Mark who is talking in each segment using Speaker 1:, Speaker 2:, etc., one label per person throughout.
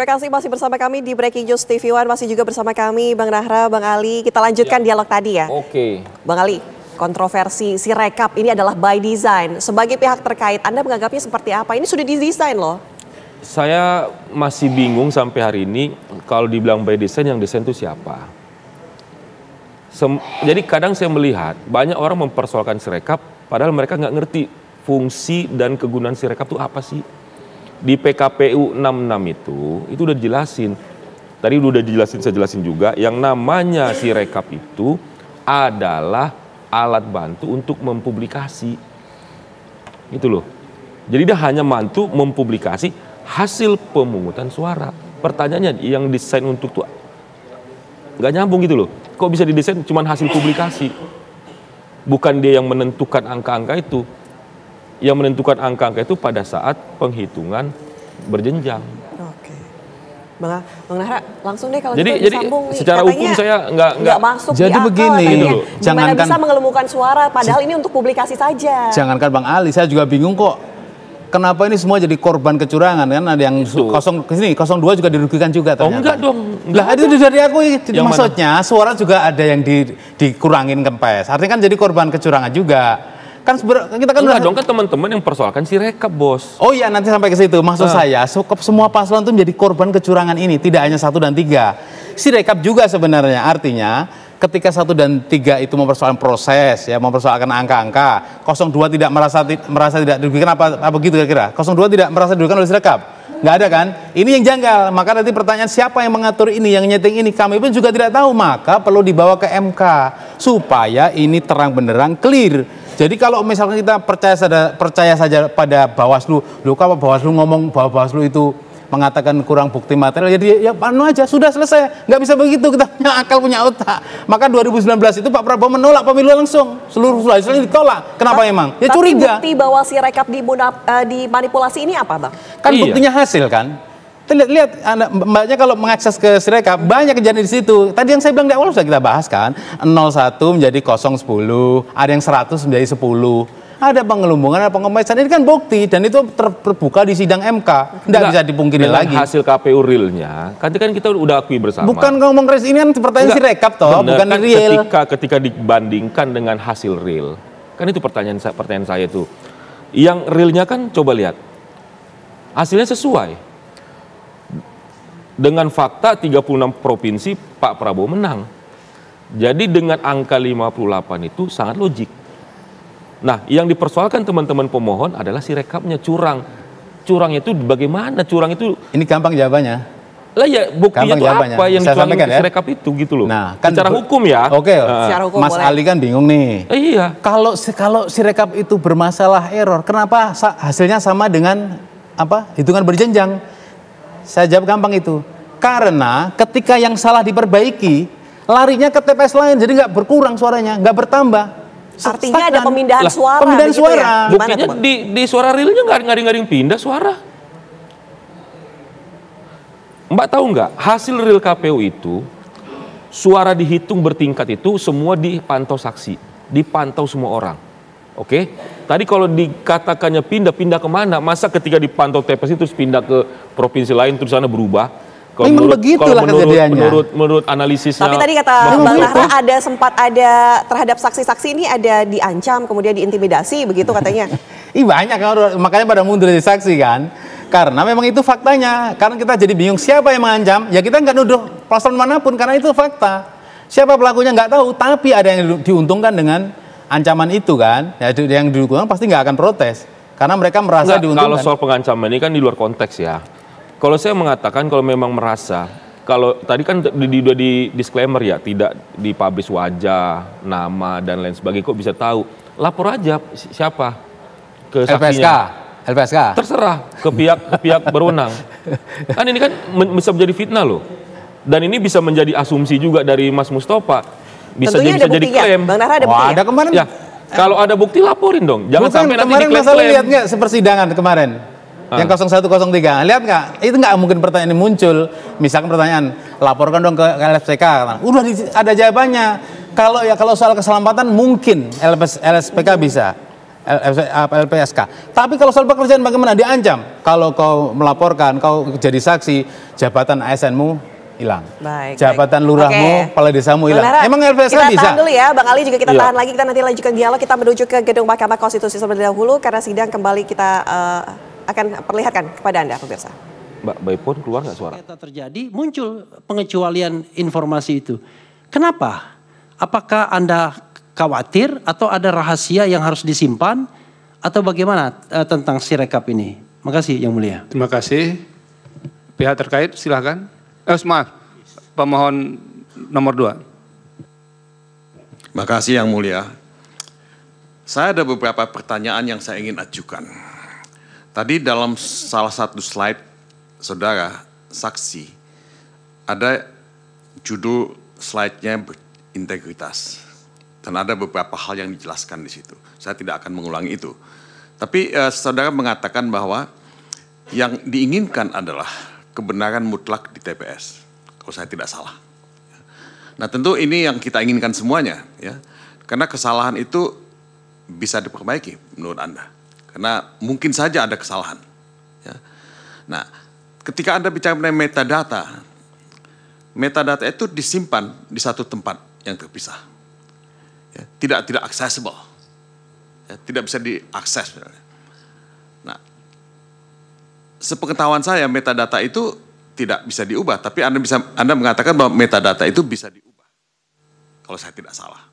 Speaker 1: Terima kasih masih bersama kami di Breaking News TV One. Masih juga bersama kami Bang Nahra, Bang Ali. Kita lanjutkan dialog tadi ya.
Speaker 2: Oke.
Speaker 1: Bang Ali, kontroversi Sirekap ini adalah by design. Sebagai pihak terkait, Anda menganggapnya seperti apa? Ini sudah didesain loh.
Speaker 2: Saya masih bingung sampai hari ini kalau dibilang by design, yang desain itu siapa? Jadi kadang saya melihat banyak orang mempersoalkan Sirekap padahal mereka nggak ngerti fungsi dan kegunaan Sirekap itu apa sih. Di PKPU 66 itu udah dijelasin. Tadi udah dijelasin, saya jelasin juga. Yang namanya Sirekap itu adalah alat bantu untuk mempublikasi. Gitu loh. Jadi dia hanya bantu mempublikasi hasil pemungutan suara. Pertanyaannya yang desain untuk tuh nggak nyambung gitu loh. Kok bisa didesain cuma hasil publikasi? Bukan dia yang menentukan angka-angka itu. Yang menentukan angka-angka itu pada saat penghitungan berjenjang.
Speaker 1: Oke. Bang Nahra, langsung deh kalau
Speaker 2: jadi
Speaker 1: disambung nih.
Speaker 2: Secara hukum saya nggak
Speaker 1: masuk
Speaker 3: jadi
Speaker 1: di akal.
Speaker 3: Begini,
Speaker 1: gimana bisa mengelumpukan suara padahal ini untuk publikasi saja.
Speaker 3: Jangankan Bang Ali, saya juga bingung kok. Kenapa ini semua jadi korban kecurangan kan? Ada yang kosong kesini, 02 juga dirugikan juga ternyata.
Speaker 2: Oh enggak dong.
Speaker 3: Lah itu dari aku, maksudnya suara juga ada yang dikurangin kempes. Artinya kan jadi korban kecurangan juga. Kan kita kan
Speaker 2: enggak dong, kan teman-teman yang persoalkan Sirekap, Bos.
Speaker 3: Oh iya, nanti sampai ke situ. Maksud saya, semua paslon itu menjadi korban kecurangan ini, tidak hanya 1 dan 3. Sirekap juga sebenarnya, artinya ketika 1 dan 3 itu mempersoalkan proses, ya, mempersoalkan angka-angka. 02 tidak merasa tidak dirugikan apa begitu kira-kira? 02 tidak merasa dirugikan oleh Sirekap. Nggak ada kan? Ini yang janggal. Maka nanti pertanyaan siapa yang mengatur ini, yang nyeting ini, kami pun juga tidak tahu. Maka perlu dibawa ke MK supaya ini terang benderang clear. Jadi kalau misalkan kita percaya saja pada Bawaslu, loh kalau Bawaslu ngomong bahwa Bawaslu itu mengatakan kurang bukti material, jadi ya anu aja, sudah selesai. Nggak bisa begitu, kita punya akal, punya otak. Maka 2019 itu Pak Prabowo menolak pemilu langsung, seluruh Sulawesi ditolak. Kenapa emang? Ya curiga.
Speaker 1: Tapi bukti bahwa Sirekap dimanipulasi ini apa, Bang?
Speaker 3: Kan buktinya hasil kan. Lihat, mbaknya kalau mengakses ke Sirekap, banyak kejadian di situ. Tadi yang saya bilang di awal sudah kita bahas kan, 01 menjadi 010, ada yang 100 menjadi 10. Ada pengelubungan, ada pengemesan, ini kan bukti dan itu terbuka di sidang MK. Tidak bisa dipungkiri lagi.
Speaker 2: Hasil KPU realnya, kan kita udah akui bersama.
Speaker 3: Bukan ngomong res ini kan pertanyaan Sirekap toh, bukan
Speaker 2: kan
Speaker 3: real.
Speaker 2: Ketika dibandingkan dengan hasil real, kan itu pertanyaan saya tuh. Yang realnya kan coba lihat, hasilnya sesuai. Dengan fakta 36 provinsi Pak Prabowo menang. Jadi dengan angka 58 itu sangat logik. Nah, yang dipersoalkan teman-teman pemohon adalah Sirekapnya curang. Curangnya itu bagaimana? Curang itu
Speaker 3: ini gampang jawabannya.
Speaker 2: Lah ya, buktinya itu apa yang dicurangin ya? Sirekap itu gitu loh.
Speaker 3: Nah, kan
Speaker 2: secara hukum ya.
Speaker 3: Oke, Mas boleh. Ali kan bingung nih.
Speaker 2: Iya.
Speaker 3: Kalau Sirekap itu bermasalah error, kenapa hasilnya sama dengan hitungan berjenjang? Saya jawab gampang itu. Karena ketika yang salah diperbaiki, larinya ke TPS lain, jadi nggak berkurang suaranya, nggak bertambah.
Speaker 1: Artinya ada pemindahan suara.
Speaker 3: Pemindahan suara.
Speaker 1: Ya?
Speaker 2: Buktinya di suara realnya nggak ada yang pindah suara. Mbak tahu nggak, hasil real KPU itu, suara dihitung bertingkat itu semua dipantau saksi, dipantau semua orang. Oke, tadi kalau dikatakannya pindah kemana? Masa ketika dipantau TPS itu terus pindah ke provinsi lain terus sana berubah?
Speaker 3: Memang begitulah kejadiannya.
Speaker 2: Menurut analisisnya.
Speaker 1: Tapi tadi kata Bang Nahra sempat ada terhadap saksi-saksi ini ada diancam kemudian diintimidasi begitu katanya.
Speaker 3: Banyak makanya pada mundur dari saksi kan. Karena memang itu faktanya. Karena kita jadi bingung siapa yang mengancam. Ya kita nggak nuduh paslon manapun karena itu fakta. Siapa pelakunya nggak tahu. Tapi ada yang diuntungkan dengan ancaman itu kan. Ya, yang diuntungkan pasti nggak akan protes. Karena mereka merasa diuntungkan.
Speaker 2: Kalau soal pengancaman ini kan di luar konteks ya. Kalau saya mengatakan kalau memang merasa, kalau tadi kan udah di disclaimer ya, tidak dipublish wajah, nama dan lain sebagainya, kok bisa tahu? Lapor aja siapa ke saksinya.
Speaker 3: LPSK.
Speaker 2: Terserah ke pihak berwenang. Kan ini kan bisa menjadi fitnah loh. Dan ini bisa menjadi asumsi juga dari Mas Mustafa.
Speaker 1: Tentunya bisa jadi klaim. Bang Nahra ada bukti
Speaker 3: ada kemarin.
Speaker 2: Ya, kalau ada bukti laporin dong. Jangan sampai nanti
Speaker 3: kemarin masalah lihat nggak sepersidangan kemarin? Yang 0103, lihat nggak? Itu nggak mungkin pertanyaan ini muncul. Misalkan pertanyaan, laporkan dong ke LSPK. Udah ada jawabannya. Kalau soal keselamatan mungkin LSPK bisa. LPSK. Tapi kalau soal pekerjaan bagaimana? Diancam. Kalau kau melaporkan, kau jadi saksi, jabatan ASN-mu hilang. Jabatan lurahmu, kepala desamu hilang. Emang LPSK
Speaker 1: kita
Speaker 3: bisa?
Speaker 1: Kita tahan dulu ya, Bang Ali juga kita tahan lagi. Kita nanti lanjutkan dialog. Kita menuju ke gedung Mahkamah Konstitusi terlebih dahulu karena sidang kembali kita akan perlihatkan kepada Anda, pemirsa.
Speaker 2: Mbak Baipun keluar nggak suara?
Speaker 4: Terjadi muncul pengecualian informasi itu. Kenapa? Apakah Anda khawatir atau ada rahasia yang harus disimpan atau bagaimana tentang Sirekap ini? Makasih Yang Mulia.
Speaker 5: Terima kasih. Pihak terkait silakan. Maaf, pemohon nomor 2.
Speaker 6: Terima kasih Yang Mulia. Saya ada beberapa pertanyaan yang saya ingin ajukan. Tadi dalam salah satu slide saudara saksi ada judul slide-nya berintegritas dan ada beberapa hal yang dijelaskan di situ. Saya tidak akan mengulangi itu. Tapi saudara mengatakan bahwa yang diinginkan adalah kebenaran mutlak di TPS, kalau saya tidak salah. Nah tentu ini yang kita inginkan semuanya, ya, karena kesalahan itu bisa diperbaiki menurut Anda, karena mungkin saja ada kesalahan. Ya. Nah, ketika Anda bicara mengenai metadata itu disimpan di satu tempat yang terpisah, ya, tidak accessible, ya, tidak bisa diakses. Nah, sepengetahuan saya metadata itu tidak bisa diubah, tapi Anda mengatakan bahwa metadata itu bisa diubah, kalau saya tidak salah.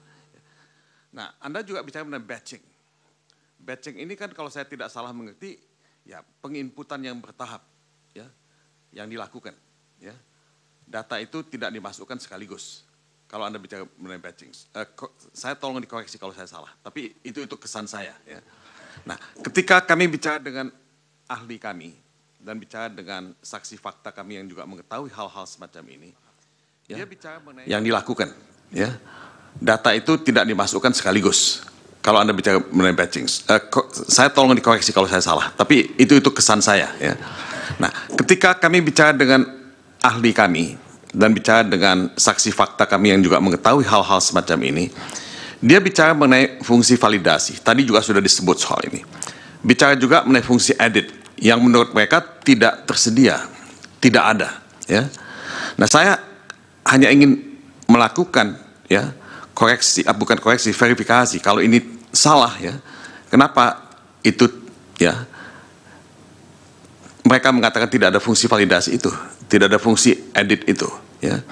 Speaker 6: Nah, Anda juga bicara mengenai batching. Batching ini kan kalau saya tidak salah mengerti, ya penginputan yang bertahap, ya, yang dilakukan, ya. Data itu tidak dimasukkan sekaligus. Kalau Anda bicara mengenai batching, saya tolong dikoreksi kalau saya salah, tapi itu kesan saya, ya. Nah, ketika kami bicara dengan ahli kami dan bicara dengan saksi fakta kami yang juga mengetahui hal-hal semacam ini, ya, dia bicara mengenai yang dilakukan, ya. Data itu tidak dimasukkan sekaligus. Kalau Anda bicara mengenai batching, saya tolong dikoreksi kalau saya salah, tapi itu kesan saya, ya. Nah, ketika kami bicara dengan ahli kami dan bicara dengan saksi fakta kami yang juga mengetahui hal-hal semacam ini, dia bicara mengenai fungsi validasi. Tadi juga sudah disebut soal ini. Bicara juga mengenai fungsi edit yang menurut mereka tidak tersedia, tidak ada, ya. Nah, saya hanya ingin melakukan, ya, koreksi, bukan koreksi, verifikasi. Kalau ini salah, ya, kenapa itu, ya, mereka mengatakan tidak ada fungsi validasi itu, tidak ada fungsi edit itu, ya.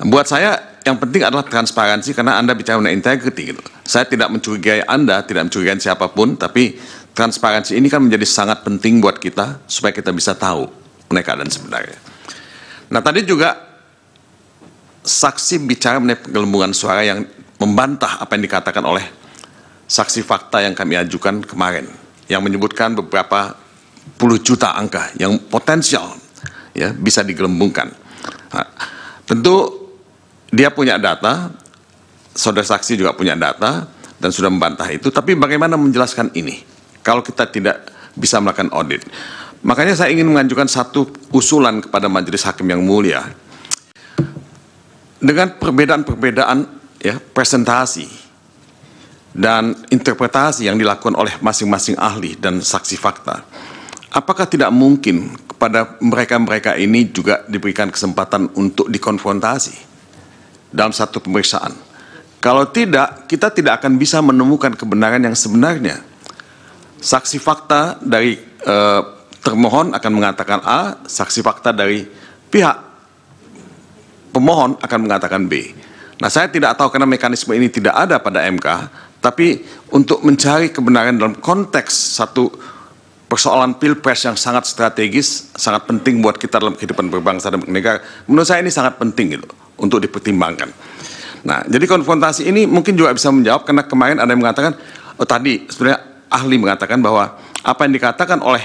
Speaker 6: Buat saya yang penting adalah transparansi karena Anda bicara mengenai integrity, gitu. Saya tidak mencurigai Anda, tidak mencurigai siapapun, tapi transparansi ini kan menjadi sangat penting buat kita supaya kita bisa tahu mengenai keadaan sebenarnya. Nah, tadi juga saksi bicara mengenai penggelembungan suara yang membantah apa yang dikatakan oleh saksi fakta yang kami ajukan kemarin, yang menyebutkan beberapa puluh juta angka yang potensial, ya, bisa digelembungkan. Nah, tentu dia punya data, saudara saksi juga punya data dan sudah membantah itu, tapi bagaimana menjelaskan ini kalau kita tidak bisa melakukan audit? Makanya saya ingin mengajukan satu usulan kepada Majelis Hakim yang mulia. Dengan perbedaan-perbedaan, ya, presentasi dan interpretasi yang dilakukan oleh masing-masing ahli dan saksi fakta, apakah tidak mungkin kepada mereka-mereka ini juga diberikan kesempatan untuk dikonfrontasi dalam satu pemeriksaan? Kalau tidak, kita tidak akan bisa menemukan kebenaran yang sebenarnya. Saksi fakta dari termohon akan mengatakan A, saksi fakta dari pihak pemohon akan mengatakan B. Nah, saya tidak tahu karena mekanisme ini tidak ada pada MK, tapi untuk mencari kebenaran dalam konteks satu persoalan pilpres yang sangat strategis, sangat penting buat kita dalam kehidupan berbangsa dan bernegara, menurut saya ini sangat penting, gitu, untuk dipertimbangkan. Nah, jadi konfrontasi ini mungkin juga bisa menjawab karena kemarin ada yang mengatakan, tadi sebenarnya ahli mengatakan bahwa apa yang dikatakan oleh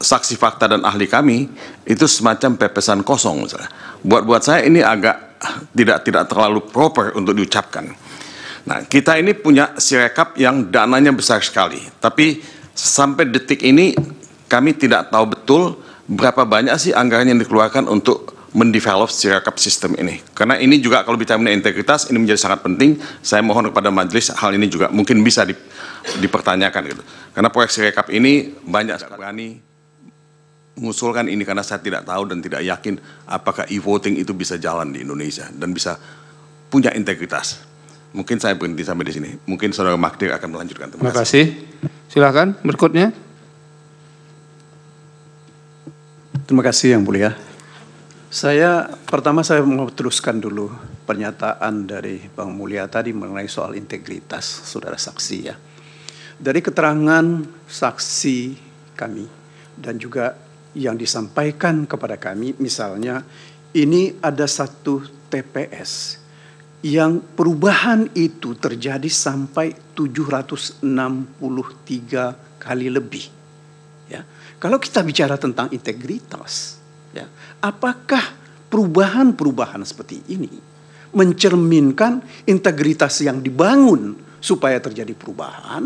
Speaker 6: saksi fakta dan ahli kami itu semacam pepesan kosong, misalnya. Buat saya ini agak tidak terlalu proper untuk diucapkan. Nah, kita ini punya Sirekap yang dananya besar sekali, tapi sampai detik ini kami tidak tahu betul berapa banyak sih anggaran yang dikeluarkan untuk mendevelop Sirekap sistem ini. Karena ini juga kalau bicara mengenai integritas, ini menjadi sangat penting. Saya mohon kepada majelis hal ini juga mungkin bisa dipertanyakan gitu. Karena proyek Sirekap ini banyak sekali berani mengusulkan ini karena saya tidak tahu dan tidak yakin apakah e-voting itu bisa jalan di Indonesia dan bisa punya integritas. Mungkin saya berhenti sampai di sini. Mungkin Saudara Magdir akan melanjutkan.
Speaker 5: Terima kasih. Silakan berikutnya.
Speaker 7: Terima kasih Yang Mulia. Pertama saya mau teruskan dulu pernyataan dari Bang Mulia tadi mengenai soal integritas saudara saksi ya. Dari keterangan saksi kami dan juga yang disampaikan kepada kami, misalnya ini ada satu TPS yang perubahan itu terjadi sampai 763 kali lebih. Ya. Kalau kita bicara tentang integritas, ya, apakah perubahan-perubahan seperti ini mencerminkan integritas yang dibangun supaya terjadi perubahan,